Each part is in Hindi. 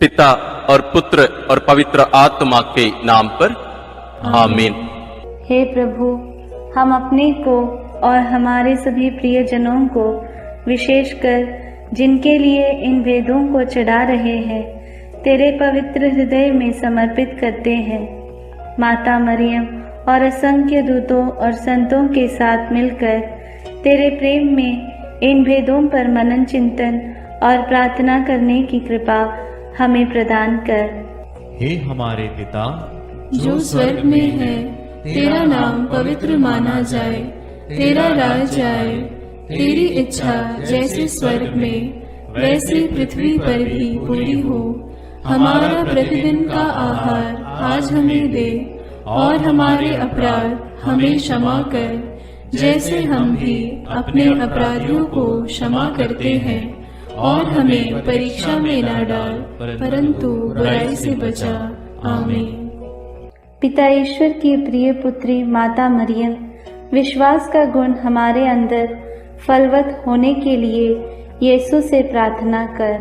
पिता और पुत्र और पवित्र आत्मा के नाम पर आमीन। हे प्रभु, हम अपने को और हमारे सभी प्रियजनों को, विशेषकर जिनके लिए इन वेदों को चढ़ा रहे हैं, तेरे पवित्र हृदय में समर्पित करते हैं। माता मरियम और असंख्य दूतों और संतों के साथ मिलकर तेरे प्रेम में इन भेदों पर मनन चिंतन और प्रार्थना करने की कृपा हमें प्रदान कर। हे हमारे पिता जो स्वर्ग में है, तेरा नाम पवित्र माना जाए, तेरा राज्य आए, तेरी इच्छा जैसे स्वर्ग में वैसे पृथ्वी पर भी पूरी हो। हमारा प्रतिदिन का आहार आज हमें दे, और हमारे अपराध हमें क्षमा कर, जैसे हम भी अपने अपराधियों को क्षमा करते हैं, और हमें परीक्षा में न डाल, परंतु बुराई से बचा। आमीन। पिता ईश्वर की प्रिय पुत्री माता मरियम, विश्वास का गुण हमारे अंदर फलवत होने के लिए यीशु से प्रार्थना कर।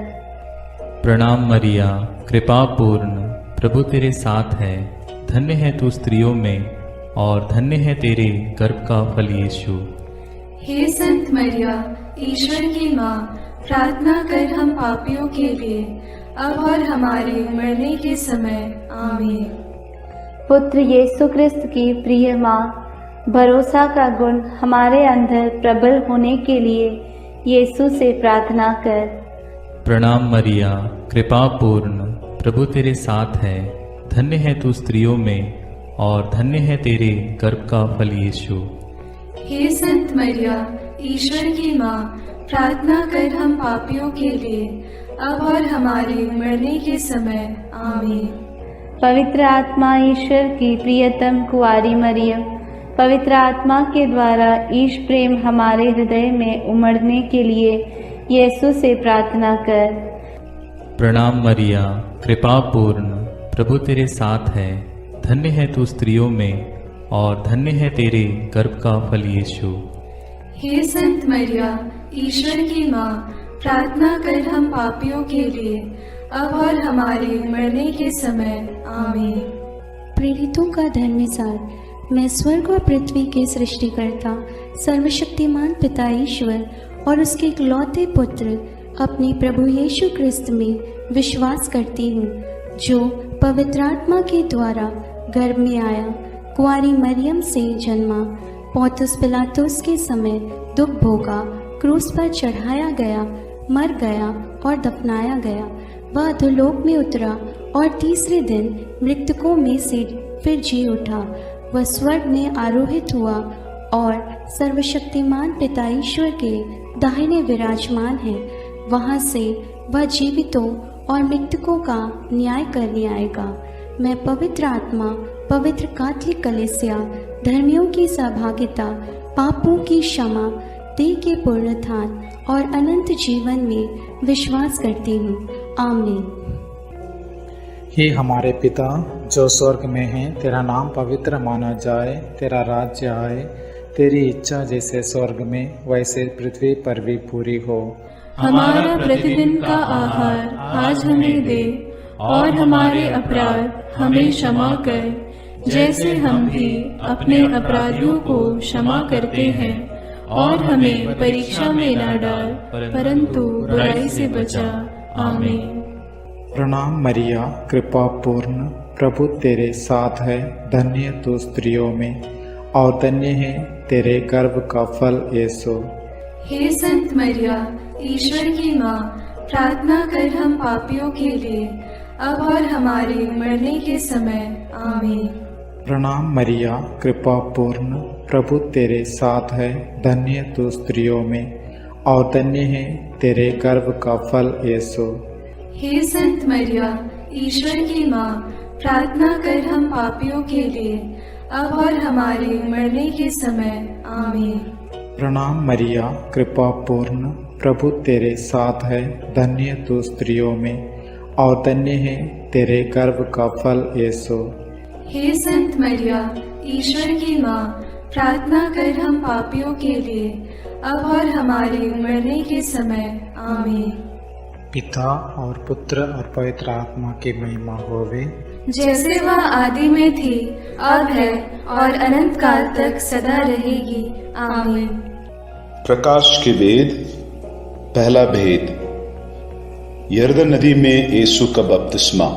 प्रणाम मरिया, कृपा पूर्ण, प्रभु तेरे साथ है। धन्य है तू स्त्रियों में, और धन्य है तेरे गर्भ का फल यीशु। हे संत मरिया, ईश्वर की माँ, प्रार्थना कर हम पापियों के लिए, अब और हमारे मरने के समय। आमीन। पुत्र यीशु क्रिस्त की प्रिय माँ, भरोसा का गुण हमारे अंदर प्रबल होने के लिए यीशु से प्रार्थना कर। प्रणाम मरिया, कृपा पूर्ण, प्रभु तेरे साथ है। धन्य है तू स्त्रियों में, और धन्य है तेरे गर्भ का फल यीशु। हे संत मरिया, ईश्वर की माँ, प्रार्थना कर हम पापियों के लिए, अब और हमारे मरने के समय। आमीन। पवित्र आत्मा ईश्वर की प्रियतम कुंवारी मरियम, पवित्र आत्मा के द्वारा ईश प्रेम हमारे हृदय में उमड़ने के लिए यीशु से प्रार्थना कर। प्रणाम मरिया, कृपा पूर्ण, प्रभु तेरे साथ है। धन्य है तू स्त्रियों में, और धन्य है तेरे गर्भ का फल यीशु। हे संत मरिया, ईश्वर की माँ, प्रार्थना कर हम पापियों के लिए, अब और हमारे मरने के समय। आमीन। प्रेरितों का धर्मसार। मैं स्वर्ग और पृथ्वी के सृष्टिकर्ता सर्वशक्तिमान पिता ईश्वर और उसके इकलौते पुत्र अपने प्रभु यीशु क्रिस्त में विश्वास करती हूँ, जो पवित्र आत्मा के द्वारा गर्भ में आया, कुंवारी मरियम से जन्मा, पौंतुस पिलातुस के समय दुख भोगा, क्रूस पर चढ़ाया गया, मर गया और दफनाया गया। वह अधोलोक में उतरा और तीसरे दिन मृतकों में से फिर जी उठा। वह स्वर्ग में आरोहित हुआ और सर्वशक्तिमान पिता ईश्वर के दाहिने विराजमान है। वहाँ से वह जीवितों और मृतकों का न्याय करने आएगा। मैं पवित्र आत्मा, पवित्र कैथोलिक कलीसिया, धर्मियों की सहभागिता, पापों की क्षमा, देह के पुनरुत्थान और अनंत जीवन में विश्वास करती हूँ। आमीन। हे हमारे पिता जो स्वर्ग में है, तेरा नाम पवित्र माना जाए, तेरा राज्य आए, तेरी इच्छा जैसे स्वर्ग में वैसे पृथ्वी पर भी पूरी हो। हमारा प्रतिदिन का आहार आज हमें दे, और हमारे अपराध हमें क्षमा कर, जैसे हम भी अपने अपराधियों को क्षमा करते हैं, और हमें परीक्षा में न डाल, परंतु बुराई से बचा। आमीन। प्रणाम मरिया, कृपा पूर्ण, प्रभु तेरे साथ है। धन्य तू स्त्रियों में, और धन्य है तेरे गर्भ का फल यीशु। हे संत मरिया, ईश्वर की माँ, प्रार्थना कर हम पापियों के लिए, अब और हमारे मरने के समय। आमीन। प्रणाम मरिया, कृपा पूर्ण, प्रभु तेरे साथ है। धन्य तू स्त्रियों में, और धन्य है तेरे गर्भ का फल यीशु। हे संत मरिया, ईश्वर की माँ, प्रार्थना कर हम पापियों के लिए, अब और हमारे मरने के समय। आमीन। प्रणाम मरिया, कृपा पूर्ण, प्रभु तेरे साथ है। धन्य तू स्त्रियों में, और धन्य है तेरे गर्भ का फल यीशु। हे संत मरिया, ईश्वर की माँ, प्रार्थना कर हम पापियों के लिए, अब और हमारे मरने के समय। आमीन। पिता और पुत्र और पवित्र आत्मा की महिमा होवे, जैसे वह आदि में थी, अब है और अनंत काल तक सदा रहेगी। आमीन। प्रकाश के वेद। पहला भेद, यरदन नदी में यीशु का बपतिस्मा।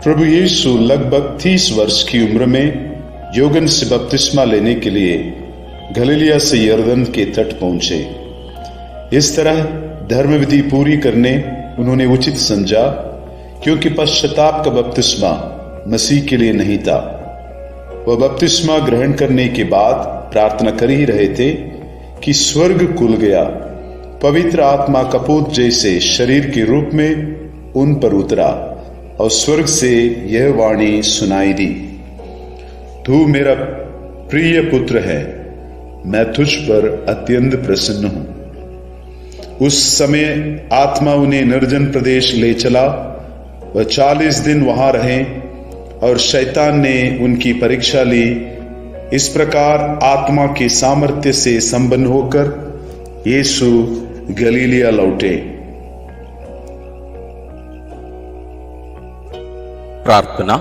प्रभु यीशु लगभग 30 वर्ष की उम्र में योगन से बपतिस्मा लेने के लिए गलीलिया से यरदन के तट पहुंचे। इस तरह धर्म विधि पूरी करने उन्होंने उचित समझा, क्योंकि पश्चाताप का बपतिस्मा मसीह के लिए नहीं था। वह बपतिस्मा ग्रहण करने के बाद प्रार्थना कर ही रहे थे कि स्वर्ग खुल गया, पवित्र आत्मा कपूत जैसे शरीर के रूप में उन पर उतरा और स्वर्ग से यह वाणी सुनाई दी, तू मेरा प्रिय पुत्र है, मैं तुझ पर अत्यंत प्रसन्न हूं। उस समय आत्मा उन्हें निर्जन प्रदेश ले चला। वह 40 दिन वहां रहे और शैतान ने उनकी परीक्षा ली। इस प्रकार आत्मा के सामर्थ्य से संपन्न होकर यीशु गलीलिया लौटे। प्रार्थना।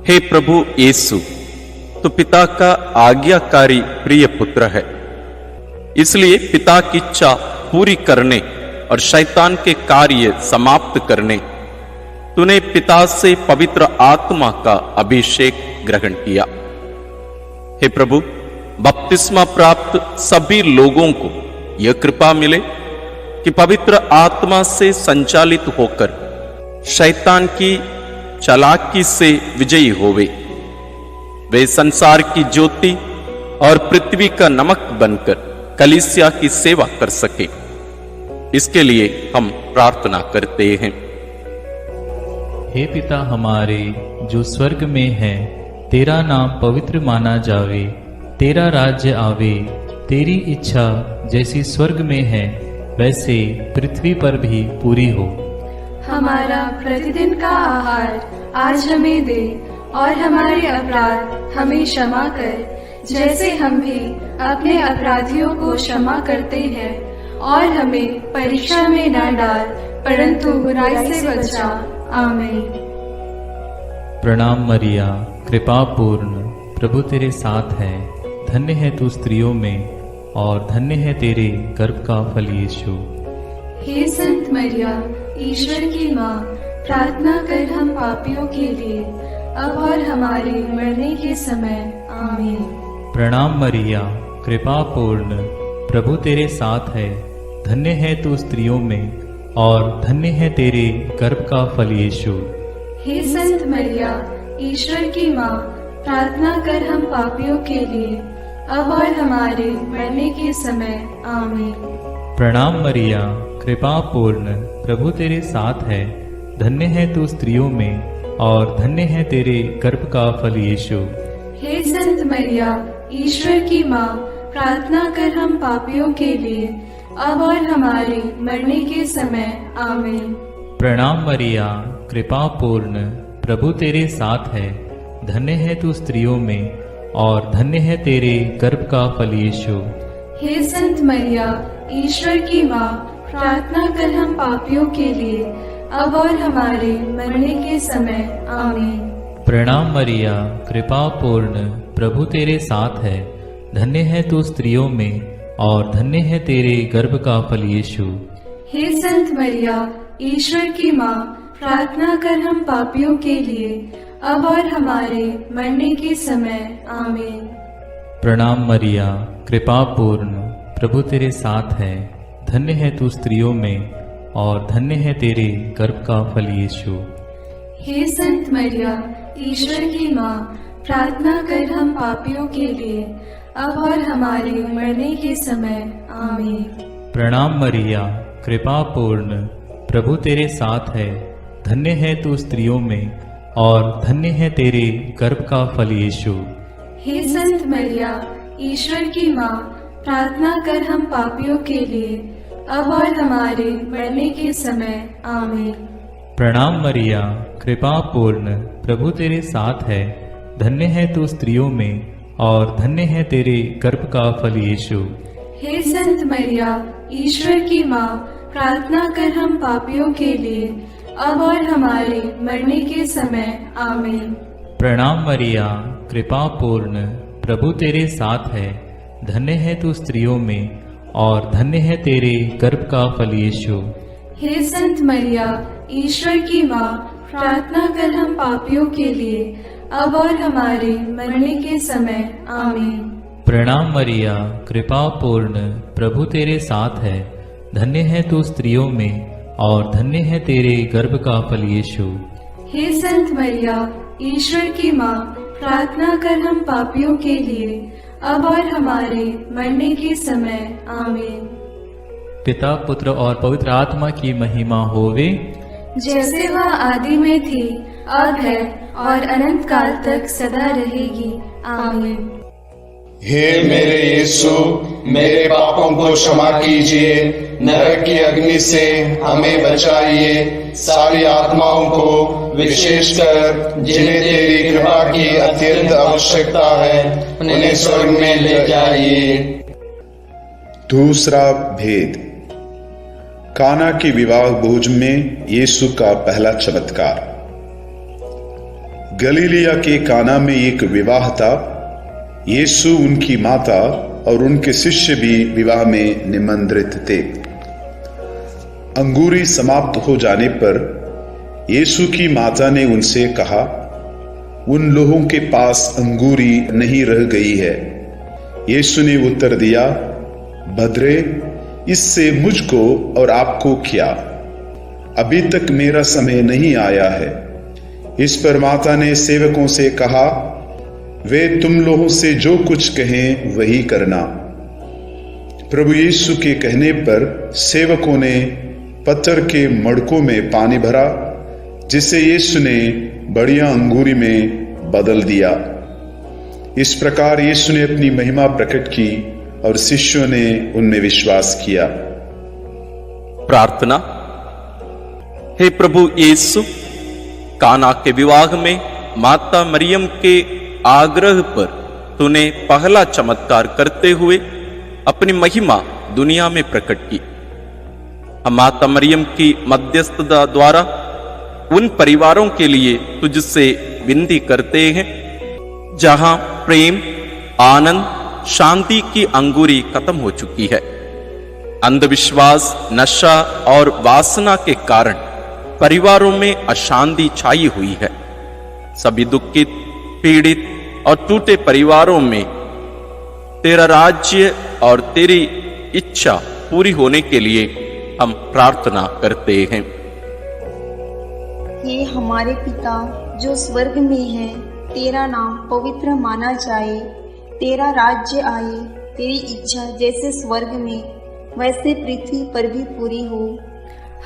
हे प्रभु यीशु, तो पिता का आज्ञाकारी प्रिय पुत्र है, इसलिए पिता की इच्छा पूरी करने और शैतान के कार्य समाप्त करने तूने पिता से पवित्र आत्मा का अभिषेक ग्रहण किया। हे प्रभु, बपतिस्मा प्राप्त सभी लोगों को यह कृपा मिले कि पवित्र आत्मा से संचालित होकर शैतान की चालाकी से विजयी होवे। वे संसार की ज्योति और पृथ्वी का नमक बनकर कलीसिया की सेवा कर सके, इसके लिए हम प्रार्थना करते हैं। हे पिता हमारे जो स्वर्ग में है, तेरा नाम पवित्र माना जावे, तेरा राज्य आवे, तेरी इच्छा जैसी स्वर्ग में है वैसे पृथ्वी पर भी पूरी हो। हमारा प्रतिदिन का आहार आज हमें दे, और हमारे अपराध हमें क्षमा कर, जैसे हम भी अपने अपराधियों को क्षमा करते हैं, और हमें परीक्षा में न डाल, परंतु बुराई से बचा। आमीन। प्रणाम मरिया, कृपा पूर्ण, प्रभु तेरे साथ है, धन्य है तू स्त्रियों में और धन्य है तेरे गर्भ का फल यीशु। हे संत मरिया, ईश्वर की माँ, प्रार्थना कर हम पापियों के लिए, अब और हमारे मरने के समय। आमीन। प्रणाम मरिया, कृपा पूर्ण, प्रभु तेरे साथ है, धन्य है तू स्त्रियों में और धन्य है तेरे गर्भ का फल यीशु। हे संत मरिया, ईश्वर की माँ, प्रार्थना कर हम पापियों के लिए, अब और हमारे मरने के समय। आमीन। प्रणाम मरिया, कृपा पूर्ण, प्रभु तेरे साथ है, धन्य है तू स्त्रियों में और धन्य है तेरे गर्भ का फल यीशु। हे संत मरिया, ईश्वर की माँ, प्रार्थना कर हम पापियों के लिए, अब और हमारे मरने के समय। आमीन। प्रणाम मरिया, कृपा पूर्ण, प्रभु तेरे साथ है, धन्य है तू स्त्रियों में और धन्य है तेरे गर्भ का फल यीशु। हे संत मरिया, ईश्वर की माँ, प्रार्थना कर हम पापियों के लिए, अब और हमारे मरने के समय। आमीन। प्रणाम मरिया, कृपा पूर्ण, प्रभु तेरे साथ है, धन्य है तू स्त्रियों में और धन्य है तेरे गर्भ का फल यीशु। हे संत मरिया, ईश्वर की माँ, प्रार्थना कर हम पापियों के लिए, अब और हमारे मरने के समय। आमीन। प्रणाम मरिया, कृपा पूर्ण, प्रभु तेरे साथ है, धन्य है तू स्त्रियों में और धन्य है तेरे गर्भ का फल यीशु। हे संत मरिया, ईश्वर की माँ, प्रार्थना कर हम पापियों के लिए, अब और हमारे मरने के समय। आमीन। प्रणाम मरिया, कृपा पूर्ण, प्रभु तेरे साथ है, धन्य है तू स्त्रियों में और धन्य है तेरे गर्भ का फल यीशु। हे संत मरिया, ईश्वर की माँ, प्रार्थना कर हम पापियों के लिए, अब और हमारे मरने के समय। आमीन। प्रणाम मरिया, कृपा पूर्ण, प्रभु तेरे साथ है, धन्य है तू स्त्रियों में और धन्य है तेरे गर्भ का फल यीशु। हे संत मरिया, ईश्वर की माँ, प्रार्थना कर हम पापियों के लिए अब और हमारे मरने के समय आमीन। प्रणाम मरिया, कृपा पूर्ण, प्रभु तेरे साथ है। धन्य है तू स्त्रियों में और धन्य है तेरे गर्भ का फल यीशु। हे संत मरिया, ईश्वर की माँ, प्रार्थना कर हम पापियों के लिए अब और हमारे मरने के समय आमीन। प्रणाम मरिया, कृपा पूर्ण, प्रभु तेरे साथ है। धन्य है तू स्त्रियों में और धन्य है तेरे गर्भ का फल यीशु। हे संत मरिया, ईश्वर की माँ, प्रार्थना कर हम पापियों के लिए अब और हमारे मरने के समय आमीन। पिता, पुत्र और पवित्र आत्मा की महिमा होवे, जैसे वह आदि में थी, अब है और अनंत काल तक सदा रहेगी आमीन। हे मेरे यीशु, मेरे पापों को क्षमा कीजिए, नरक की अग्नि से हमें बचाइए, सारी आत्माओं को विशेषकर जिन्हें तेरी कृपा की अत्यंत आवश्यकता है उन्हें स्वर्ग में ले जाइए। दूसरा भेद, काना के विवाह भोज में यीशु का पहला चमत्कार। गलीलिया के काना में एक विवाह था। यीशु, उनकी माता और उनके शिष्य भी विवाह में निमंत्रित थे। अंगूरी समाप्त हो जाने पर यीशु की माता ने उनसे कहा, उन लोगों के पास अंगूरी नहीं रह गई है। यीशु ने उत्तर दिया, भद्रे, इससे मुझको और आपको क्या? अभी तक मेरा समय नहीं आया है। इस पर माता ने सेवकों से कहा, वे तुम लोगों से जो कुछ कहें वही करना। प्रभु यीशु के कहने पर सेवकों ने पत्थर के मड़कों में पानी भरा, जिसे यीशु ने बढ़िया अंगूरी में बदल दिया। इस प्रकार यीशु ने अपनी महिमा प्रकट की और शिष्यों ने उनमें विश्वास किया। प्रार्थना। हे प्रभु यीशु, काना के विवाह में माता मरियम के आग्रह पर तूने पहला चमत्कार करते हुए अपनी महिमा दुनिया में प्रकट की। हम माता मरियम की मध्यस्थता द्वारा उन परिवारों के लिए तुझसे विनती करते हैं जहां प्रेम, आनंद, शांति की अंगूरी खत्म हो चुकी है। अंधविश्वास, नशा और वासना के कारण परिवारों में अशांति छाई हुई है। सभी दुखित, पीड़ित और टूटे परिवारों में तेरा राज्य और तेरी इच्छा पूरी होने के लिए हम प्रार्थना करते हैं। हे हमारे पिता जो स्वर्ग में है, तेरा नाम पवित्र माना जाए, तेरा राज्य आए, तेरी इच्छा जैसे स्वर्ग में वैसे पृथ्वी पर भी पूरी हो।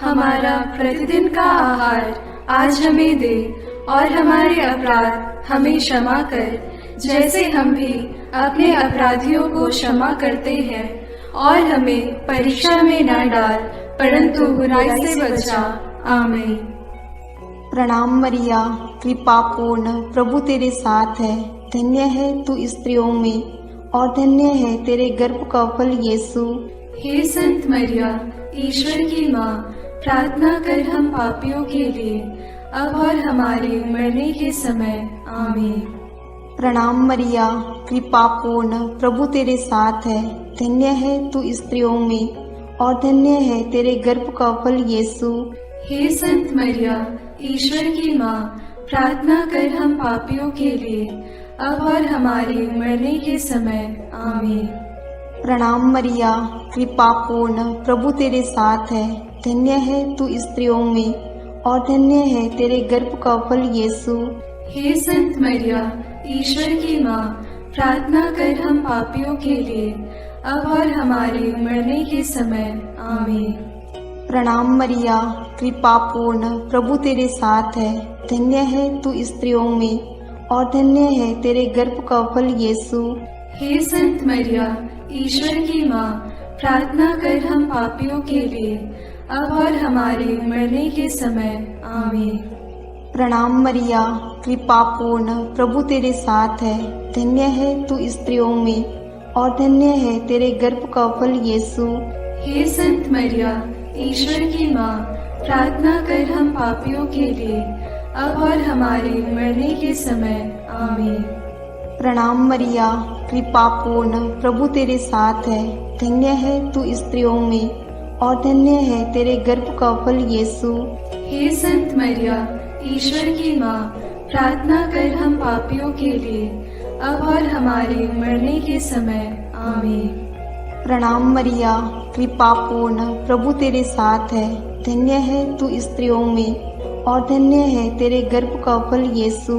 हमारा प्रतिदिन का आहार आज हमें दे और हमारे अपराध हमें क्षमा कर, जैसे हम भी अपने अपराधियों को क्षमा करते हैं, और हमें परीक्षा में न डाल परंतु बुराई से बचा। आमीन। प्रणाम मरिया, कृपा पूर्ण, प्रभु तेरे साथ है। धन्य है तू स्त्रियों में और धन्य है तेरे गर्भ का फल यीशु। हे संत मरिया, ईश्वर की माँ, प्रार्थना कर हम पापियों के लिए अब और हमारे मरने के समय। आमीन। प्रणाम मरिया, कृपा पूर्ण, प्रभु तेरे साथ है। धन्य है तू स्त्रियों में और धन्य है तेरे गर्भ का फल यीशु। हे संत मरिया, ईश्वर की माँ, प्रार्थना कर हम पापियों के लिए अब और हमारे मरने के समय। आमीन। प्रणाम मरिया, कृपा पूर्ण, प्रभु तेरे साथ है। धन्य है तू स्त्रियों में और धन्य है तेरे गर्भ का फल यीशु। हे संत मरिया, ईश्वर की माँ, प्रार्थना कर हम पापियों के लिए अब और हमारे मरने के समय। आमीन। प्रणाम मरिया, कृपा पूर्ण, प्रभु तेरे साथ है। धन्य है तू स्त्रियों में और धन्य है तेरे गर्भ का फल यीशु। हे संत मरिया, ईश्वर की माँ, प्रार्थना कर हम पापियों के लिए अब और हमारे मरने के समय। आमीन। प्रणाम मरिया, कृपा पूर्ण, प्रभु तेरे साथ है। धन्य है तू स्त्रियों में और धन्य है तेरे गर्भ का फल यीशु। हे संत मरिया, ईश्वर की माँ, प्रार्थना कर हम पापियों के लिए, अब और हमारे मरने के समय। आमीन। प्रणाम मरिया, कृपा पूर्ण, प्रभु तेरे साथ है। धन्य है तू स्त्रियों में और धन्य है तेरे गर्भ का फल यीशु। हे संत मरिया, ईश्वर की माँ, प्रार्थना कर हम पापियों के लिए, अब और हमारे मरने के समय। आमीन। प्रणाम मरिया, कृपा पूर्ण, प्रभु तेरे साथ है। धन्य है तू स्त्रियों में और धन्य है तेरे गर्भ का फल यीशु।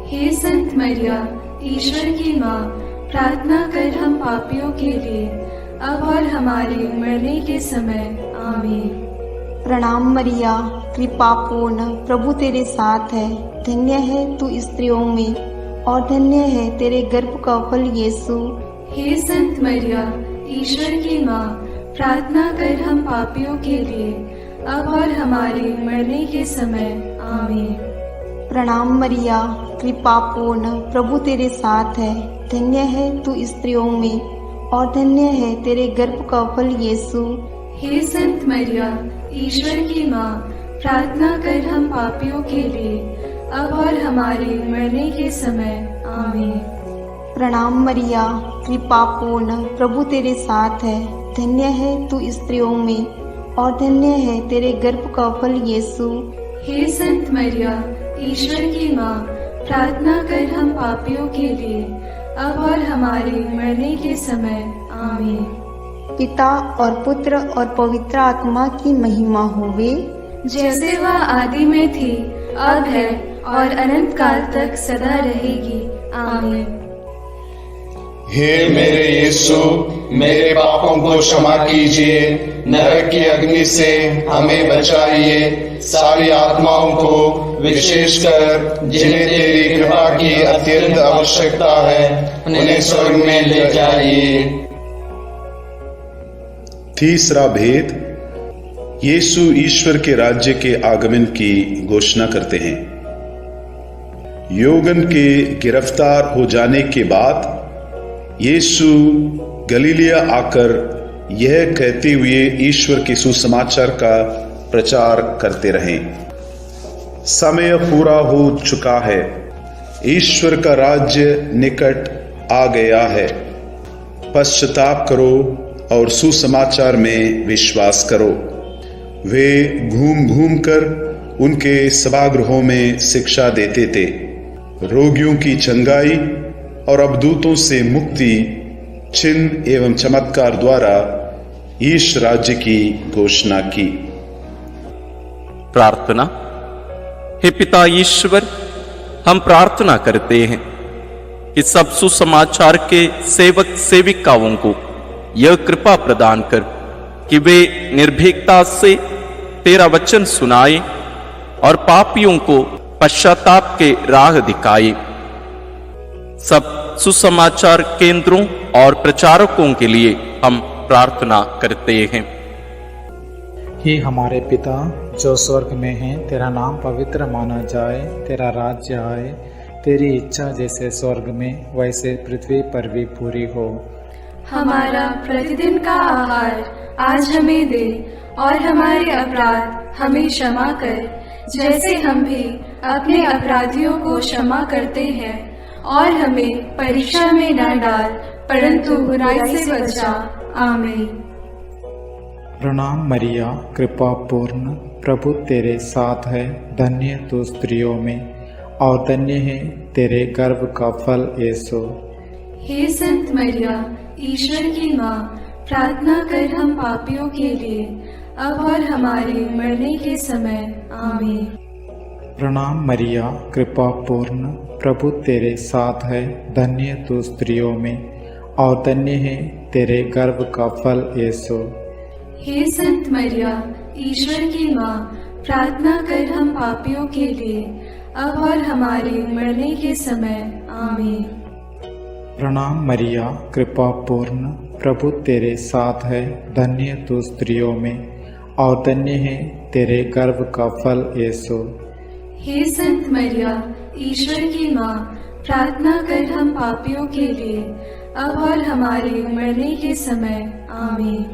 हे संत मरिया, ईश्वर की माँ, प्रार्थना कर हम पापियों के लिए, अब और हमारे मरने के समय। आमीन। प्रणाम मरिया, कृपा पूर्ण, प्रभु तेरे साथ है। धन्य है तू स्त्रियों में और धन्य है तेरे गर्भ का फल यीशु। हे संत मरिया, ईश्वर की माँ, प्रार्थना कर हम पापियों के लिए, अब और हमारे मरने के समय। आमीन। प्रणाम मरिया, कृपा पूर्ण, प्रभु तेरे साथ है। धन्य है तू स्त्रियों में और धन्य है तेरे गर्भ का फल यीशु। हे संत मरिया, ईश्वर की माँ, प्रार्थना कर हम पापियों के लिए, अब और हमारे मरने के समय। आमीन। प्रणाम मरिया, कृपा पूर्ण, प्रभु तेरे साथ है। धन्य है तू स्त्रियों में और धन्य है तेरे गर्भ का फल यीशु। हे संत मरिया, ईश्वर की माँ, प्रार्थना कर हम पापियों के लिए, अब और हमारे मरने के समय। आमीन। पिता और पुत्र और पवित्र आत्मा की महिमा होवे, जैसे वह आदि में थी, अब है और अनंत काल तक सदा रहेगी। आमीन। हे मेरे यीशु, मेरे पापों को क्षमा कीजिए, नरक की अग्नि से हमें बचाइए, सारी आत्माओं को विशेषकर जिन्हें तेरी कृपा की अत्यंत आवश्यकता है, उन्हें स्वर्ग में ले जाइए। तीसरा भेद, यीशु ईश्वर के राज्य के आगमन की घोषणा करते हैं। योगन के गिरफ्तार हो जाने के बाद यीशु गलीलिया आकर यह कहते हुए ईश्वर के सुसमाचार का प्रचार करते रहे, समय पूरा हो चुका है, ईश्वर का राज्य निकट आ गया है, पश्चाताप करो और सुसमाचार में विश्वास करो। वे घूम घूम कर उनके सभागृहों में शिक्षा देते थे, रोगियों की चंगाई और अवधूतों से मुक्ति, चिन्ह एवं चमत्कार द्वारा ईश राज्य की घोषणा की। प्रार्थना। हे पिता ईश्वर, हम प्रार्थना करते हैं कि सब सुसमाचार के सेवक सेविकाओं को यह कृपा प्रदान कर कि वे निर्भीकता से तेरा वचन सुनाए और पापियों को पश्चाताप के राह दिखाए। सब सुसमाचार केंद्रों और प्रचारकों के लिए हम प्रार्थना करते हैं। हे हमारे पिता जो स्वर्ग में है, तेरा नाम पवित्र माना जाए, तेरा राज्य आए, तेरी इच्छा जैसे स्वर्ग में वैसे पृथ्वी पर भी पूरी हो। हमारा प्रतिदिन का आहार आज हमें दे और हमारे अपराध हमें क्षमा कर, जैसे हम भी अपने अपराधियों को क्षमा करते हैं, और हमें परीक्षा में न डाल परंतु बुराई से बचा। आमीन। प्रणाम मरिया, कृपा पूर्ण, प्रभु तेरे साथ है। धन्य तू स्त्रियों में और धन्य है तेरे गर्भ का फल यीशु। हे संत मरिया, ईश्वर की माँ, प्रार्थना कर हम पापियों के लिए, अब और हमारे मरने के समय। आमीन। प्रणाम मरिया, कृपा पूर्ण, प्रभु तेरे साथ है। धन्य तू स्त्रियों में और धन्य है तेरे गर्भ का फल यीशु। हे संत मरिया, ईश्वर की माँ, प्रार्थना कर हम पापियों के लिए, अब और हमारे मरने के समय। आमीन। प्रणाम मरिया, कृपा पूर्ण, प्रभु तेरे साथ है। धन्य तू स्त्रियों में और धन्य है तेरे गर्भ का फल यीशु। हे संत मरिया, ईश्वर की माँ, प्रार्थना कर हम पापियों के लिए, अब और हमारे मरने के समय। आमीन।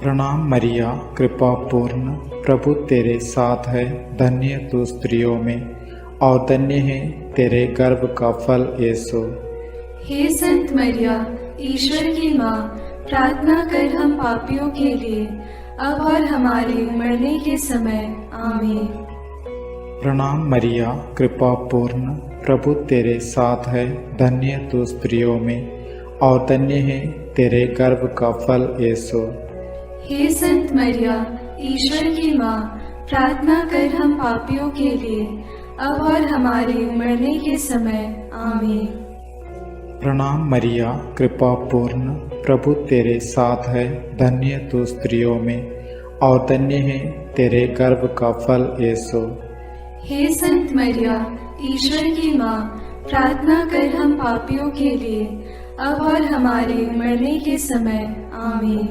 प्रणाम मरिया, कृपा पूर्ण, प्रभु तेरे साथ है, धन्य तू स्त्रियों में और धन्य है तेरे गर्भ का फल यीशु। हे संत मरिया, ईश्वर की माँ, प्रार्थना कर हम पापियों के लिए, अब और हमारे मरने के समय। आमीन। प्रणाम मरिया, कृपा पूर्ण, प्रभु तेरे साथ है, धन्य तू स्त्रियों में और धन्य है तेरे गर्भ का फल यीशु। हे संत मरिया, ईश्वर की माँ, प्रार्थना कर हम पापियों के लिए, अब और हमारे मरने के समय। आमीन। प्रणाम मरिया, कृपा पूर्ण, प्रभु तेरे साथ है, धन्य तू स्त्रियों में और धन्य है तेरे गर्भ का फल यीशु। हे संत मरिया, ईश्वर की माँ, प्रार्थना कर हम पापियों के लिए, अब और हमारे मरने के समय। आमीन।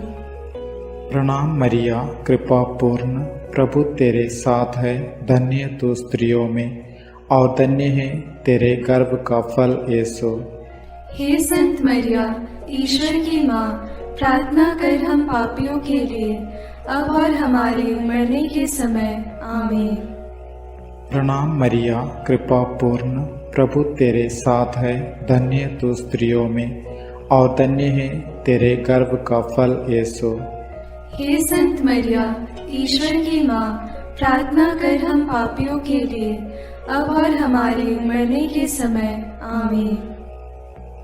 प्रणाम मरिया, कृपा पूर्ण, प्रभु तेरे साथ है, धन्य तू स्त्रियों में और धन्य है तेरे गर्भ का फल यीशु। हे संत मरिया, ईश्वर की माँ, प्रार्थना कर हम पापियों के लिए, अब और हमारे मरने के समय। आमीन। प्रणाम मरिया, कृपा पूर्ण, प्रभु तेरे साथ है, धन्य तू स्त्रियों में और धन्य है तेरे गर्भ का फल यीशु। हे संत मरिया, ईश्वर की माँ, प्रार्थना कर हम पापियों के लिए, अब और हमारे मरने के समय। आमीन।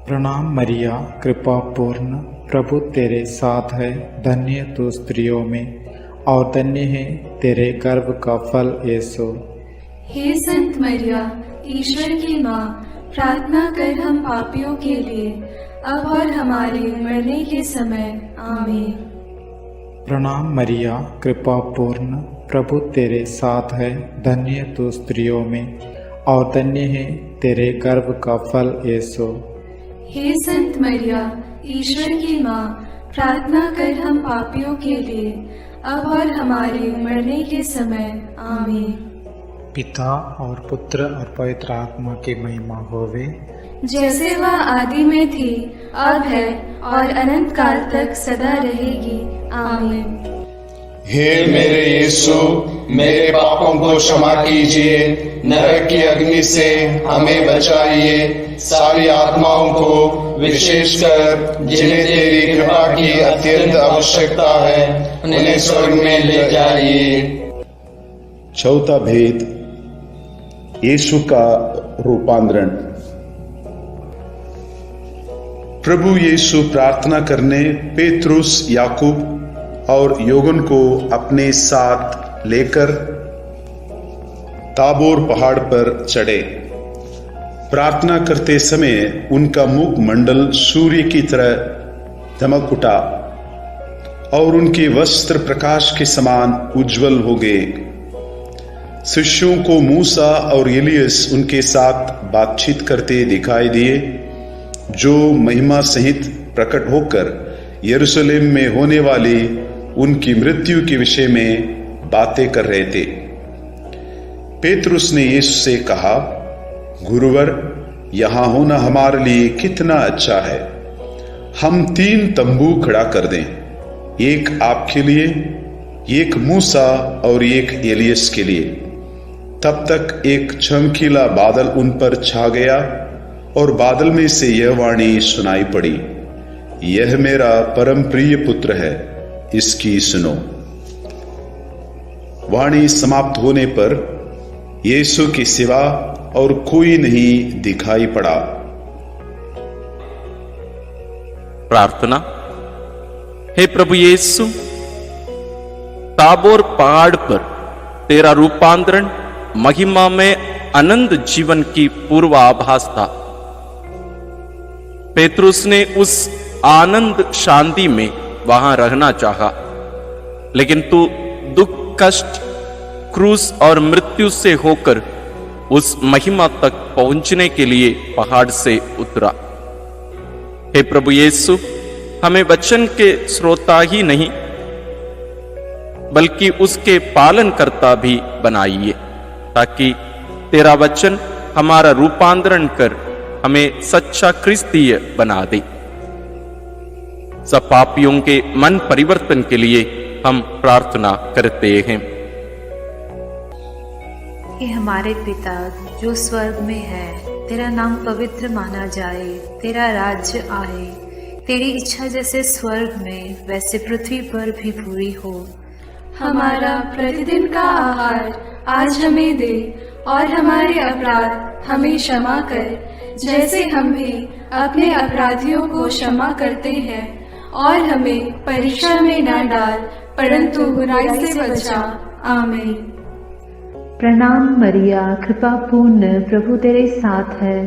प्रणाम मरिया, कृपा पूर्ण, प्रभु तेरे साथ है, धन्य तू स्त्रियों में और धन्य है तेरे गर्भ का फल यीशु। हे संत मरिया, ईश्वर की माँ, प्रार्थना कर हम पापियों के लिए, अब और हमारे मरने के समय। आमीन। प्रणाम मरिया, कृपा पूर्ण, प्रभु तेरे साथ है, धन्य तू स्त्रियों में और धन्य है तेरे गर्भ का फल यीशु। हे संत मरिया, ईश्वर की माँ, प्रार्थना कर हम पापियों के लिए, अब और हमारे मरने के समय। आमीन। पिता और पुत्र और पवित्र आत्मा की महिमा होवे, जैसे वह आदि में थी, अब है और अनंत काल तक सदा रहेगी। आमीन। हे मेरे यीशु, मेरे पापों को क्षमा कीजिए, नरक की अग्नि से हमें बचाइए, सारी आत्माओं को, विशेषकर जिन्हें तेरी कृपा की अत्यंत आवश्यकता है, उन्हें स्वर्ग में ले जाइए। चौथा भेद, यीशु का रूपांतरण। प्रभु यीशु प्रार्थना करने पेत्रुस, याकूब और योगन को अपने साथ लेकर ताबोर पहाड़ पर चढ़े। प्रार्थना करते समय उनका मुख मंडल सूर्य की तरह दमक उठा और उनके वस्त्र प्रकाश के समान उज्जवल हो गए। शिष्यों को मूसा और एलियस उनके साथ बातचीत करते दिखाई दिए, जो महिमा सहित प्रकट होकर यरूशलेम में होने वाली उनकी मृत्यु के विषय में बातें कर रहे थे। पेतरुस ने यीशु से कहा, गुरुवर, यहां होना हमारे लिए कितना अच्छा है। हम 3 तंबू खड़ा कर दें, एक आपके लिए, एक मूसा और एक एलियस के लिए। तब तक एक चमकीला बादल उन पर छा गया और बादल में से यह वाणी सुनाई पड़ी, यह मेरा परम प्रिय पुत्र है, इसकी सुनो। वाणी समाप्त होने पर यीशु के सिवा और कोई नहीं दिखाई पड़ा। प्रार्थना। हे प्रभु यीशु, ताबोर पहाड़ पर तेरा रूपांतरण महिमा में अनंत जीवन की पूर्वाभास था। पेतरुस ने उस आनंद शांति में वहां रहना चाहा, लेकिन तू दुख, कष्ट, क्रूस और मृत्यु से होकर उस महिमा तक पहुंचने के लिए पहाड़ से उतरा। हे प्रभु यीशु, हमें वचन के श्रोता ही नहीं बल्कि उसके पालनकर्ता भी बनाइए, ताकि तेरा वचन हमारा रूपांतरण कर हमें सच्चा क्रिस्तीय बना दे। सब पापियों के मन परिवर्तन के लिए हम प्रार्थना करते हैं। हे हमारे पिता जो स्वर्ग में है, तेरा नाम पवित्र माना जाए, तेरा राज्य आए, तेरी इच्छा जैसे स्वर्ग में वैसे पृथ्वी पर भी पूरी हो। हमारा प्रतिदिन का आहार आज हमें दे, और हमारे अपराध हमें क्षमा कर, जैसे हम भी अपने अपराधियों को क्षमा करते हैं, और हमें परीक्षा में न डाल, परंतु बुराई से बचा। आमीन। प्रणाम मरिया, कृपा पूर्ण, प्रभु तेरे साथ है।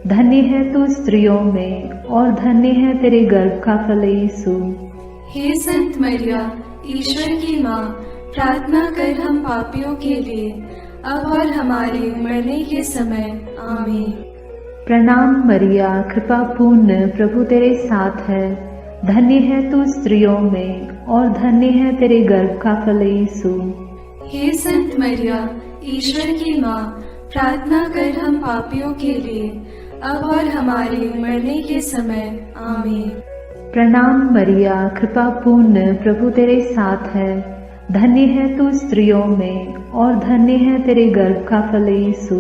धन्य है तू स्त्रियों में, और धन्य है तेरे गर्भ का फल यीशु। हे संत मरिया, ईश्वर की माँ, प्रार्थना कर हम पापियों के लिए, अब और हमारे मरने के समय। आमीन। प्रणाम मरिया, कृपा पूर्ण, प्रभु तेरे साथ है। धन्य है तू स्त्रियों में, और धन्य है तेरे गर्भ का फल यीशु। हे संत मरिया, ईश्वर की माँ, प्रार्थना कर हम पापियों के लिए, अब और हमारे मरने के समय। आमीन। प्रणाम मरिया, कृपा पूर्ण, प्रभु तेरे साथ है। धन्य है तू स्त्रियों में, और धन्य है तेरे गर्भ का फल यीशु।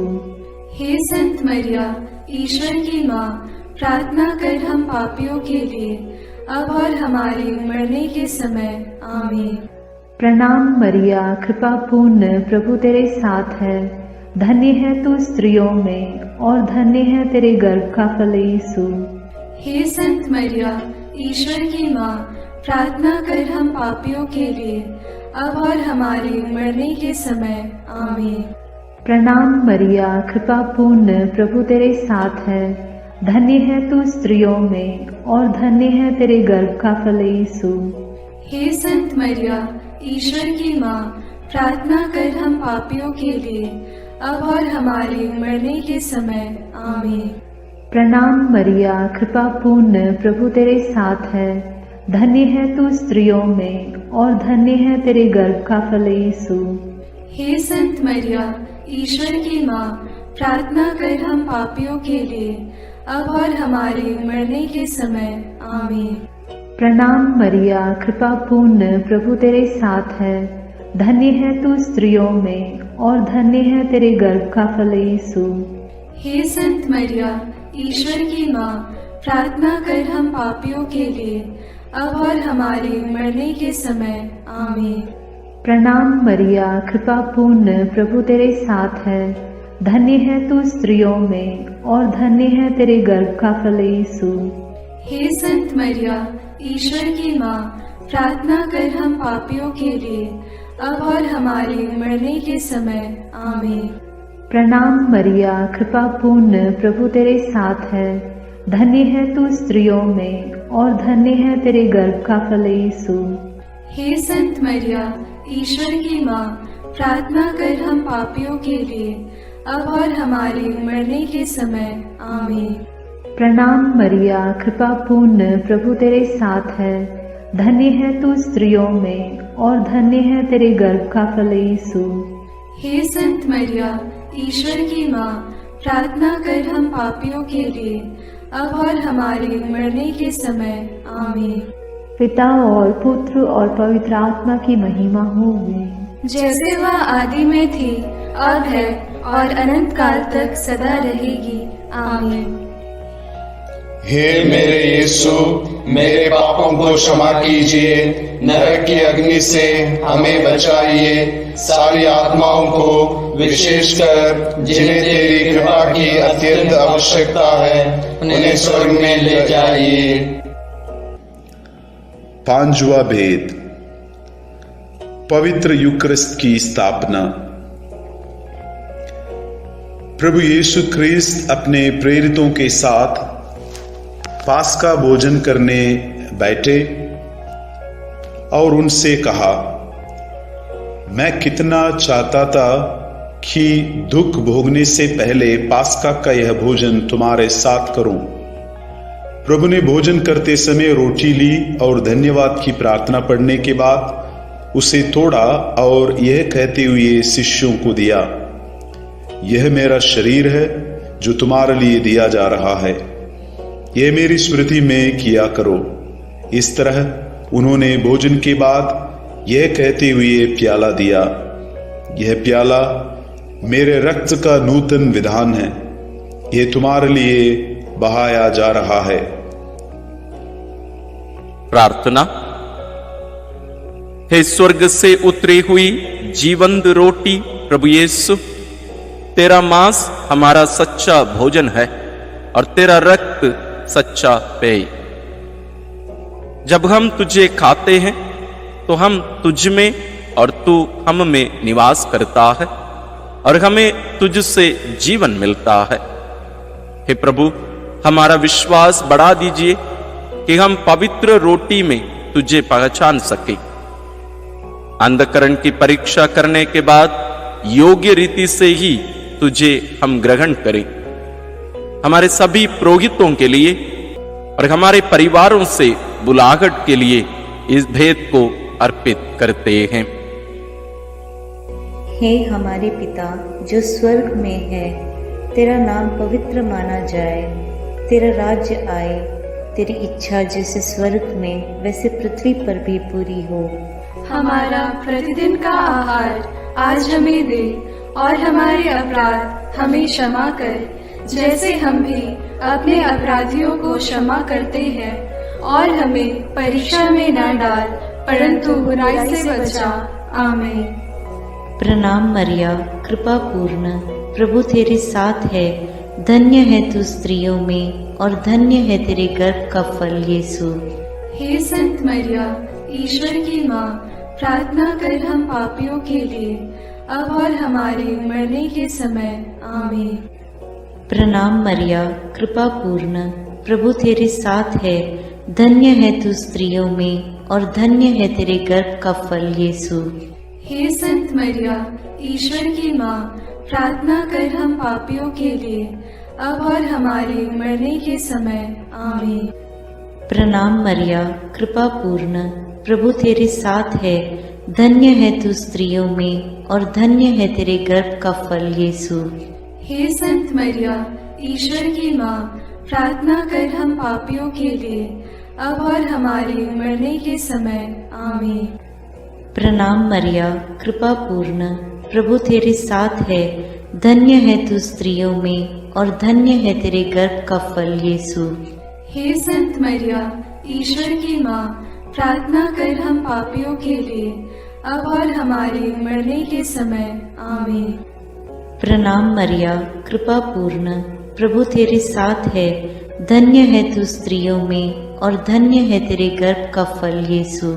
हे संत मरिया, ईश्वर की माँ, प्रार्थना कर हम पापियों के लिए, अब और हमारे मरने के समय। आमीन। प्रणाम मरिया, कृपा पूर्ण, प्रभु तेरे साथ है। धन्य है तू स्त्रियों में, और धन्य है तेरे गर्भ का फल यीशु। हे संत मरिया, ईश्वर की माँ, प्रार्थना कर हम पापियों के लिए, अब और हमारे मरने के समय। आमीन। प्रणाम मरिया, कृपा पूर्ण, प्रभु तेरे साथ है। धन्य है तू स्त्रियों में, और धन्य है तेरे गर्भ का फल यीशु। हे संत मरिया, ईश्वर की माँ, प्रार्थना कर हम पापियों के लिए, अब और हमारे मरने के समय। आमीन। प्रणाम मरिया, कृपा पूर्ण, प्रभु तेरे साथ है। धन्य है तू स्त्रियों में, और धन्य है तेरे गर्भ का फल यीशु। हे संत मरिया, ईश्वर की माँ, प्रार्थना कर हम पापियों के लिए, अब और हमारे मरने के समय। आमीन। प्रणाम मरिया, कृपा पूर्ण, प्रभु तेरे साथ है। धन्य है तू स्त्रियों में, और धन्य है तेरे गर्भ का फल यीशु। हे संत मरिया, ईश्वर की माँ, प्रार्थना कर हम पापियों के लिए, अब और हमारे मरने के समय। आमीन। प्रणाम मरिया, कृपा पूर्ण, प्रभु तेरे साथ है। धन्य है तू स्त्रियों में, और धन्य है तेरे गर्भ का फल यीशु। हे संत मरिया, ईश्वर की माँ, प्रार्थना कर हम पापियों के लिए, अब और हमारे मरने के समय। आमीन। प्रणाम मरिया, कृपा पूर्ण, प्रभु तेरे साथ है। धन्य है तू स्त्रियों में, और धन्य है तेरे गर्भ का फल यीशु। हे संत मरिया, ईश्वर की माँ, प्रार्थना कर हम पापियों के लिए, अब और हमारे मरने के समय। आमीन। प्रणाम मरिया, कृपा पूर्ण, प्रभु तेरे साथ है। धन्य है तू स्त्रियों में, और धन्य है तेरे गर्भ का फल यीशु। हे संत मरिया, ईश्वर की माँ, प्रार्थना कर हम पापियों के लिए, अब और हमारे मरने के समय। आमीन। पिता और पुत्र और पवित्र आत्मा की महिमा होगी, जैसे वह आदि में थी, अब है, और अनंत काल तक सदा रहेगी। आमीन। हे मेरे यीशु, मेरे पापों को क्षमा कीजिए, नरक की अग्नि से हमें बचाइए, सारी आत्माओं को विशेषकर जिन्हें तेरी कृपा की अत्यंत आवश्यकता है, उन्हें स्वर्ग में ले जाइए। पांचवा भेद, पवित्र यूकरिस्त की स्थापना। प्रभु यीशु ख्रिस्त अपने प्रेरितों के साथ पास्का भोजन करने बैठे और उनसे कहा, मैं कितना चाहता था कि दुख भोगने से पहले पास्का का यह भोजन तुम्हारे साथ करूं। प्रभु ने भोजन करते समय रोटी ली और धन्यवाद की प्रार्थना पढ़ने के बाद उसे तोड़ा और यह कहते हुए शिष्यों को दिया, यह मेरा शरीर है जो तुम्हारे लिए दिया जा रहा है, यह मेरी स्मृति में किया करो। इस तरह उन्होंने भोजन के बाद यह कहते हुए प्याला दिया, यह प्याला मेरे रक्त का नूतन विधान है, यह तुम्हारे लिए बहाया जा रहा है। प्रार्थना। हे स्वर्ग से उतरी हुई जीवंत रोटी प्रभु यीशु, तेरा मांस हमारा सच्चा भोजन है और तेरा रक्त सच्चा पेय। जब हम तुझे खाते हैं तो हम तुझ में और तू हम में निवास करता है और हमें तुझसे जीवन मिलता है। हे प्रभु, हमारा विश्वास बढ़ा दीजिए कि हम पवित्र रोटी में तुझे पहचान सके। अंधकरण की परीक्षा करने के बाद योग्य रीति से ही तुझे हम ग्रहण करें। हमारे सभी पुरोहितों के लिए और हमारे परिवारों से बुलाहट के लिए इस भेद को अर्पित करते हैं। हे हमारे पिता जो स्वर्ग में है, तेरा नाम पवित्र माना जाए, तेरा राज्य आए, तेरी इच्छा जैसे स्वर्ग में वैसे पृथ्वी पर भी पूरी हो। हमारा प्रतिदिन का आहार आज हमें दे और हमारे अपराध हमें क्षमा कर, जैसे हम भी अपने अपराधियों को क्षमा करते हैं, और हमें परीक्षा में न डाल परंतु बुराई से बचा। आमीन। प्रणाम मरिया, कृपा पूर्ण, प्रभु तेरे साथ है, धन्य है तू स्त्रियों में और धन्य है तेरे गर्भ का फल यीशु। हे संत मरिया, ईश्वर की माँ, प्रार्थना कर हम पापियों के लिए, अब और हमारे मरने के समय। आमीन। प्रणाम मरिया, कृपा पूर्ण, प्रभु तेरे साथ है, धन्य है तू स्त्रियों में और धन्य है तेरे गर्भ का फल यीशु। हे संत मरिया, ईश्वर की माँ, प्रार्थना कर हम पापियों के लिए, अब और हमारे मरने के समय। आमीन। प्रणाम मरिया, कृपा पूर्ण, प्रभु तेरे साथ है, धन्य है तू स्त्रियों में और धन्य है तेरे गर्भ का फल यीशु। हे संत मरिया, ईश्वर की माँ, प्रार्थना कर हम पापियों के लिए, अब और हमारे मरने के समय। आमीन। प्रणाम मरिया, कृपा पूर्ण, प्रभु तेरे साथ है, धन्य है तू स्त्रियों में और धन्य है तेरे गर्भ का फल यीशु। हे संत मरिया, ईश्वर की माँ, प्रार्थना कर हम पापियों के लिए, अब और हमारे मरने के समय। आमीन। प्रणाम मरिया, कृपा पूर्ण, प्रभु तेरे साथ है, धन्य है तू स्त्रियों में और धन्य है तेरे गर्भ का फल यीशु।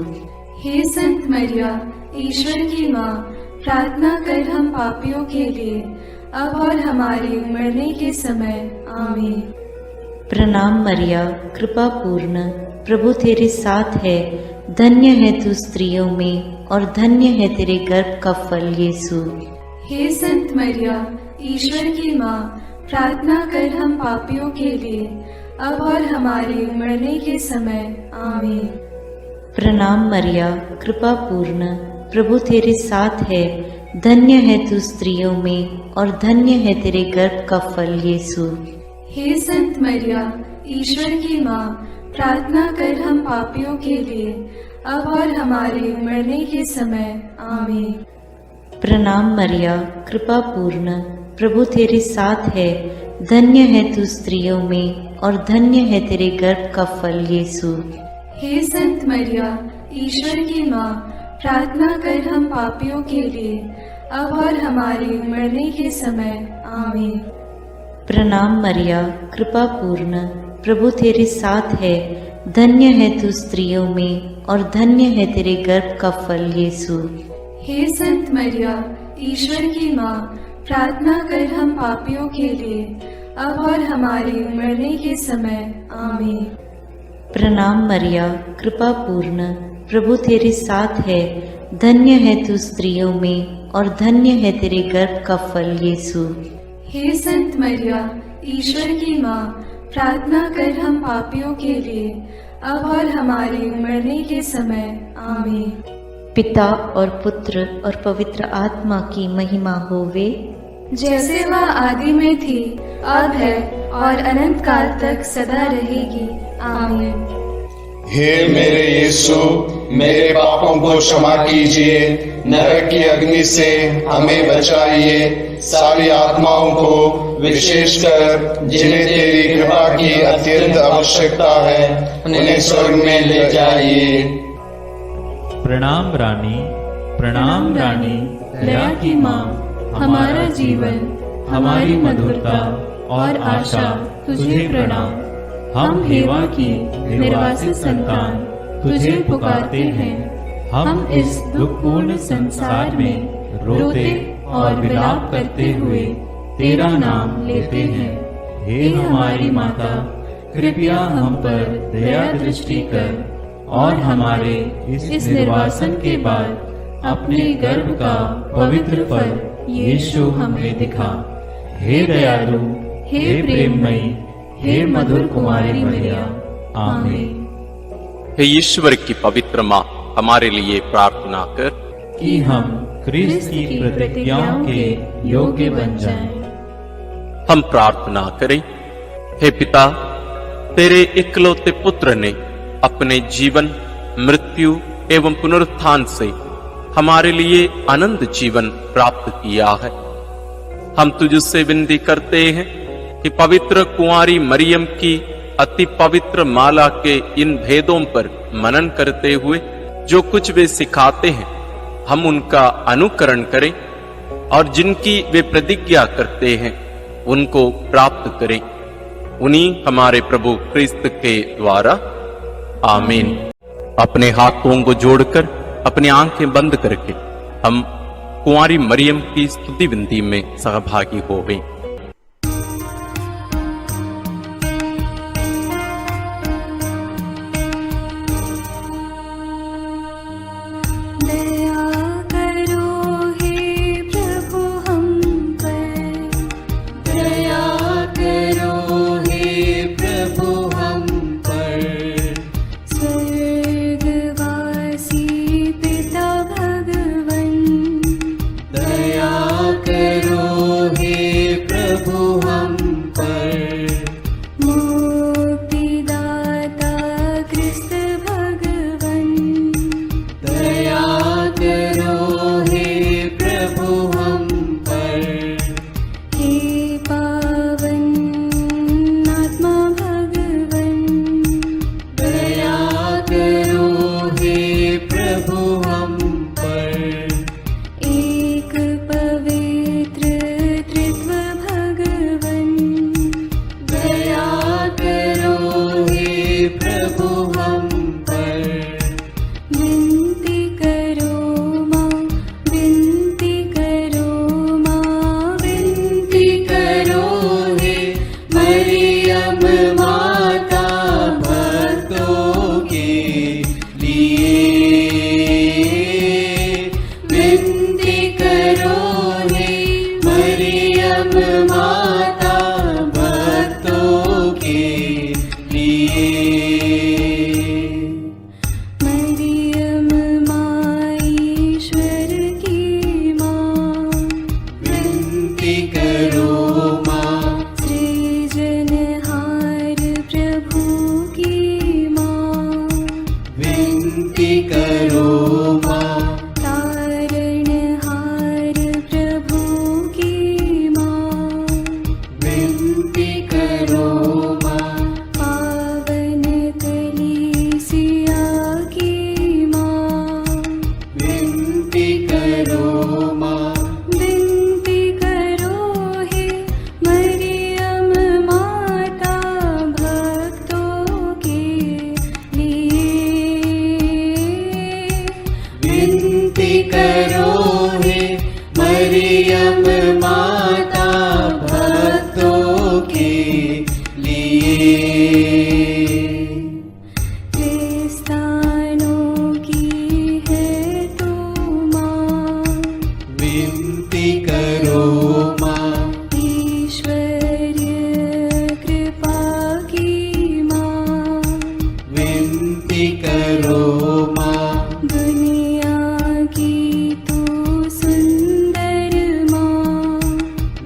हे संत मरिया, ईश्वर की माँ, प्रार्थना कर हम पापियों के लिए, अब और हमारे मरने के समय। आमीन। प्रणाम मरिया, कृपा पूर्ण, प्रभु तेरे साथ है, धन्य है तू स्त्रियों में और धन्य है तेरे गर्भ का फल यीशु। हे संत मरिया, ईश्वर की माँ, प्रार्थना कर हम पापियों के लिए, अब और हमारे मरने के समय। आमीन। प्रणाम मरिया, कृपा पूर्ण, प्रभु तेरे साथ है, धन्य है तू स्त्रियों में और धन्य है तेरे गर्भ का फल यीशु। हे संत मरिया, ईश्वर की माँ, प्रार्थना कर हम पापियों के लिए, अब और हमारे मरने के समय। आमीन। प्रणाम मरिया, कृपा पूर्ण, प्रभु तेरे साथ है, धन्य है तू स्त्रियों में और धन्य है तेरे गर्भ का फल यीशु। हे संत मरिया, ईश्वर की माँ, प्रार्थना कर हम पापियों के लिए, अब और हमारे मरने के समय। आमीन। प्रणाम मरिया, कृपा पूर्ण, प्रभु तेरे साथ है, धन्य है तू स्त्रियों में और धन्य है तेरे गर्भ का फल यीशु। हे संत मरिया, ईश्वर की माँ, प्रार्थना कर हम पापियों के लिए, अब और हमारे मरने के समय। आमीन। प्रणाम मरिया, कृपा पूर्ण, प्रभु तेरे साथ है, धन्य है तू स्त्रियों में और धन्य है तेरे गर्भ का फल यीशु। हे संत मरिया, ईश्वर की माँ, प्रार्थना कर हम पापियों के लिए, अब और हमारे मरने के समय। आमीन। पिता और पुत्र और पवित्र आत्मा की महिमा होवे, जैसे वह आदि में थी, अब है और अनंत काल तक सदा रहेगी। आमीन। हे मेरे यीशु, मेरे पापों को क्षमा कीजिए, नरक की अग्नि से हमें बचाइए, सारी आत्माओं को विशेषकर जिन्हें तेरी कृपा की अत्यंत आवश्यकता है उन्हें स्वर्ग में ले जाइए। प्रणाम रानी, प्रणाम रानी, दया की माँ, हमारा जीवन, हमारी मधुरता और आशा तुझे प्रणाम। हम हेवा की निर्वासित संतान तुझे पुकारते हैं। हम इस दुखपूर्ण संसार में रोते और विलाप करते हुए तेरा नाम लेते हैं। हे हमारी माता, कृपया हम पर दया दृष्टि कर और हमारे इस निर्वासन के बाद अपने गर्भ का पवित्र फल यीशु हमें दिखा। हे दयालु, हे प्रेममयी, हे मधुर कुमारी मरिया, आमीन। हे ईश्वर की पवित्र माँ, हमारे लिए प्रार्थना कर कि हम क्रिस्त की प्रतिज्ञाओं के योग्य बन जाएं। हम प्रार्थना करें। हे पिता, तेरे इकलौते पुत्र ने अपने जीवन, मृत्यु एवं पुनरुत्थान से हमारे लिए अनंत जीवन प्राप्त किया है। हम तुझसे विनती करते हैं कि पवित्र कुंवारी मरियम की अति पवित्र माला के इन भेदों पर मनन करते हुए जो कुछ वे सिखाते हैं, हम उनका अनुकरण करें और जिनकी वे प्रतिज्ञा करते हैं उनको प्राप्त करें। उन्हीं हमारे प्रभु क्रिस्त के द्वारा, आमीन। अपने हाथों को जोड़कर अपनी आंखें बंद करके हम कुंवारी मरियम की स्तुति विनती में सहभागी होवें।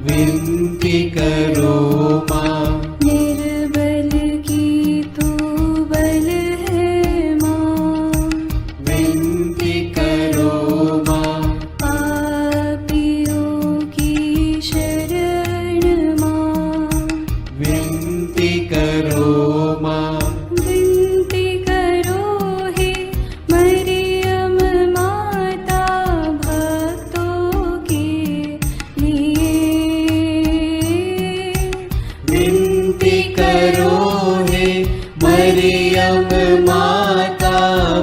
विनती करो माँ। विनती करो हे मरियम माता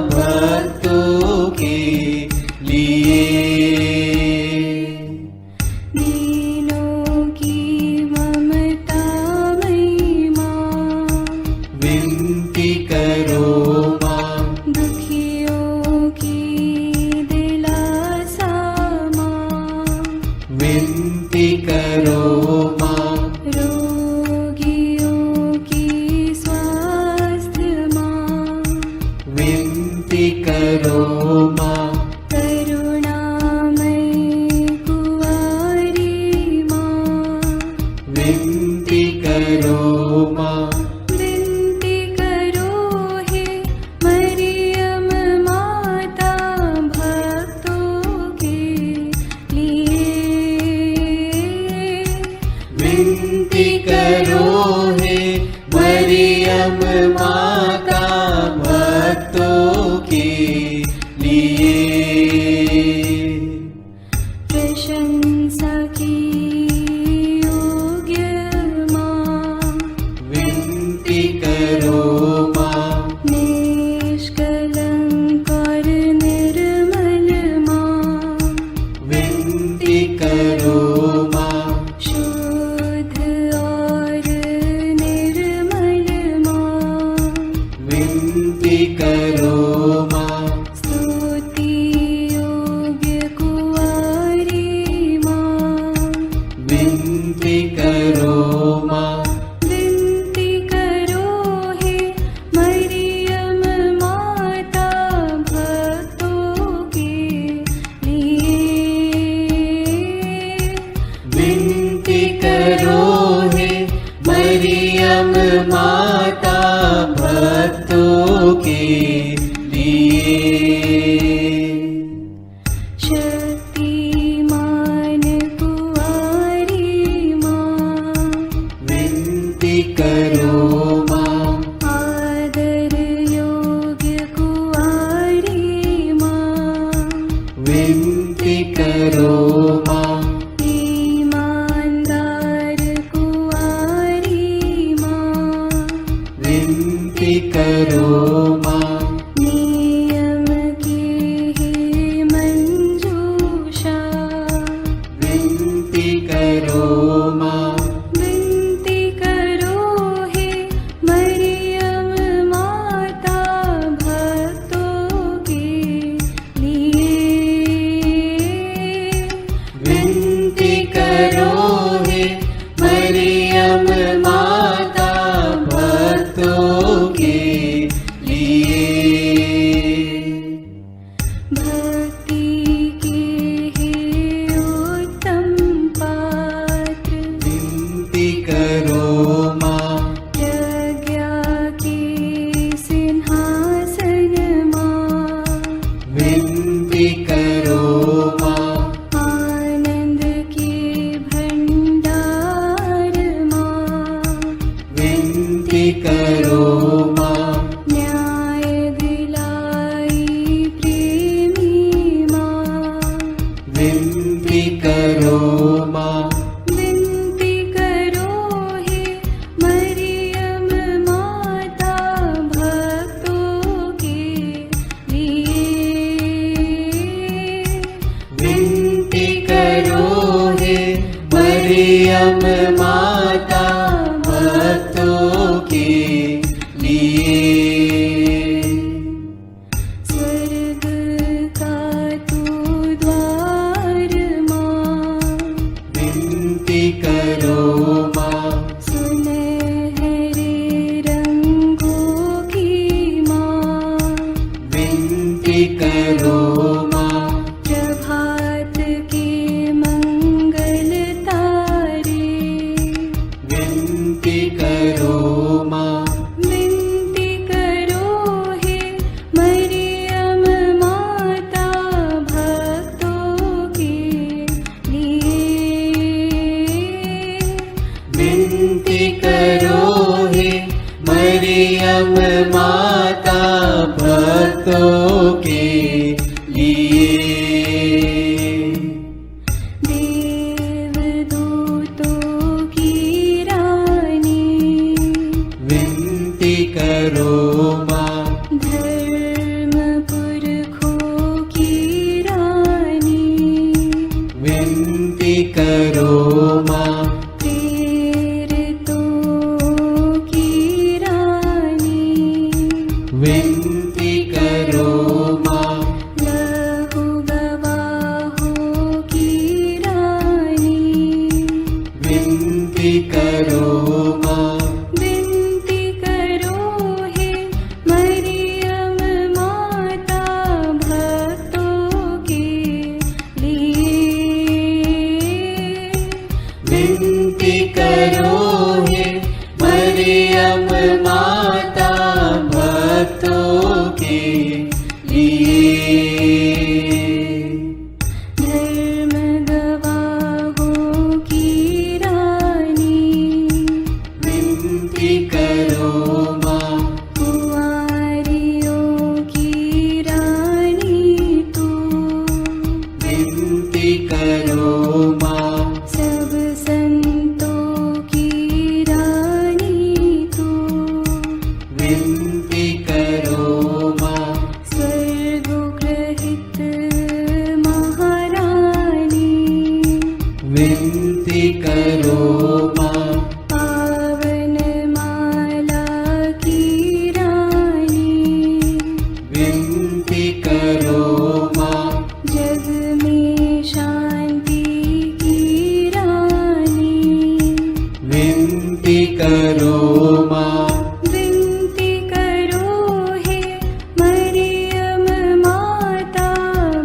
भक्तों के लिए। दीनों की ममता मई माँ, विनती करो माँ। दुखियों की दिलासा माँ, विनती करो माँ। रोगियों की स्वास्थ्य माँ, विनती करो माँ। करुणामयी कुंवारी माँ, विनती करो माँ। विनती करो हे मरियम माता भक्तों के लिए। विनती करो हे मरियम माता भक्तों के लिए। प्रशंसा की योग्य माँ, विनती करो माँ। निष्कलंक और निर्मल माँ, विनती करो माँ। शुद्ध और निर्मल माँ, विनती करो माँ। स्तुति योग्य कुंवारी माँ, विनती करो माँ। विनती करो हे मरियम माता भक्तों के लिए। विनती करो हे मरियम माता भक्तों के लिए। शक्तिमान कुंवारी माँ, विनती करो माँ। आदर योग्य कुंवारी माँ, विनती करो माँ। ईमानदार कुंवारी माँ, विनती करो माँ। नियम की हे मंजूषा, विनती करो माँ। विनती करो हे मरियम माता भक्तों के लिए। विनती करो हे मरियम माता भक्तों के लिए। भक्ति के हे उत्तम पात्र, विनती करो माँ। प्रज्ञा के सिंहासन माँ, विनती करो माँ। आनंद के भंडार माँ, विनती करो माँ। न्याय दिलाई प्रेमी माँ, विनती करो माँ। विनती करो हे मरियम माता भक्तों के लिए। विनती करो हे मरियम माता भक्तों के लिए। स्वर्ग का तू द्वार माँ, विनती करो माँ। सुनहरे रंगों की माँ, विनती करो माँ। प्रभात के मंगल तारे, विनती करो माँ। विनती करो हे मरियम माता भक्तों के लिए। विनती करो हे मरियम माता भक्तों के लिए। देवदूतों की रानी, करो माँ, विनती करो हे मरियम माता भक्तों के लिए। विनती करो हे मरियम माता भक्तों के लिए। धर्म गवाहों की रानी, विनती करो माँ, कुंवारियों की रानी तू, विनती करो माँ, सब संतों की रानी तू, विनती करो माँ, स्वर्गोग्रहित महारानी, विनती करो माँ, पावन माला की रानी, विनती करो माँ, जग में शांति की रानी, विनती करो माँ, विनती करो हे मरियम माता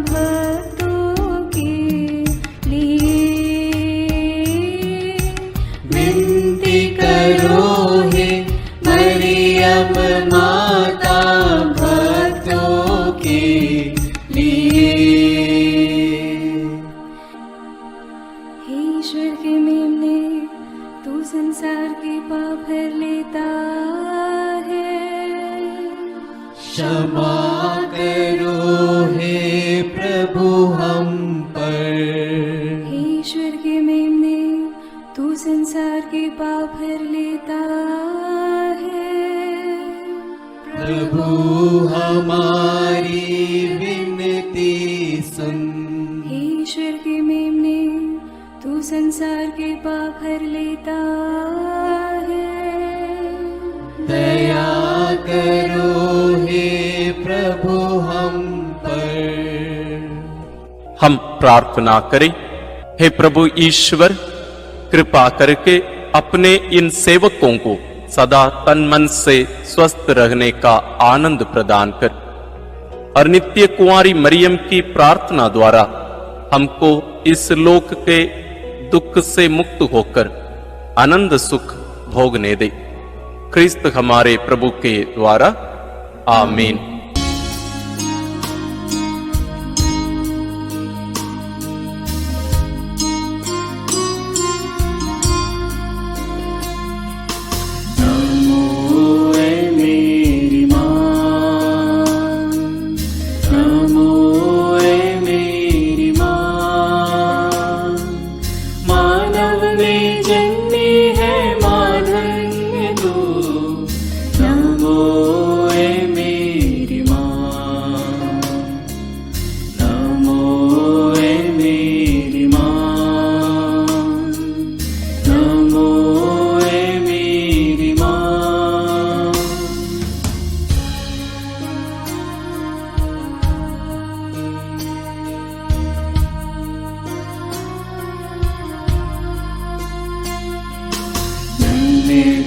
भक्तों के लिए। विनती करो हे मरियम माता भक्तों के लिए। हे ईश्वर के मेमने, तू संसार के पाप भर लेता है। क्षमा करो हे प्रभु हम पर, हे ईश्वर के मेमने, तू संसार के पाप भर लेता है। प्रभु हमारी विनती सुन, हे ईश्वर के मेमने, तू संसार के पाप भर लेता है। दया करो हे प्रभु हम पर। हम प्रार्थना करें। हे प्रभु ईश्वर, कृपा करके अपने इन सेवकों को सदा तन मन से स्वस्थ रहने का आनंद प्रदान कर और नित्य कुंवारी मरियम की प्रार्थना द्वारा हमको इस लोक के दुख से मुक्त होकर आनंद सुख भोगने दे। क्रिस्त हमारे प्रभु के द्वारा, आमीन।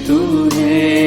तू है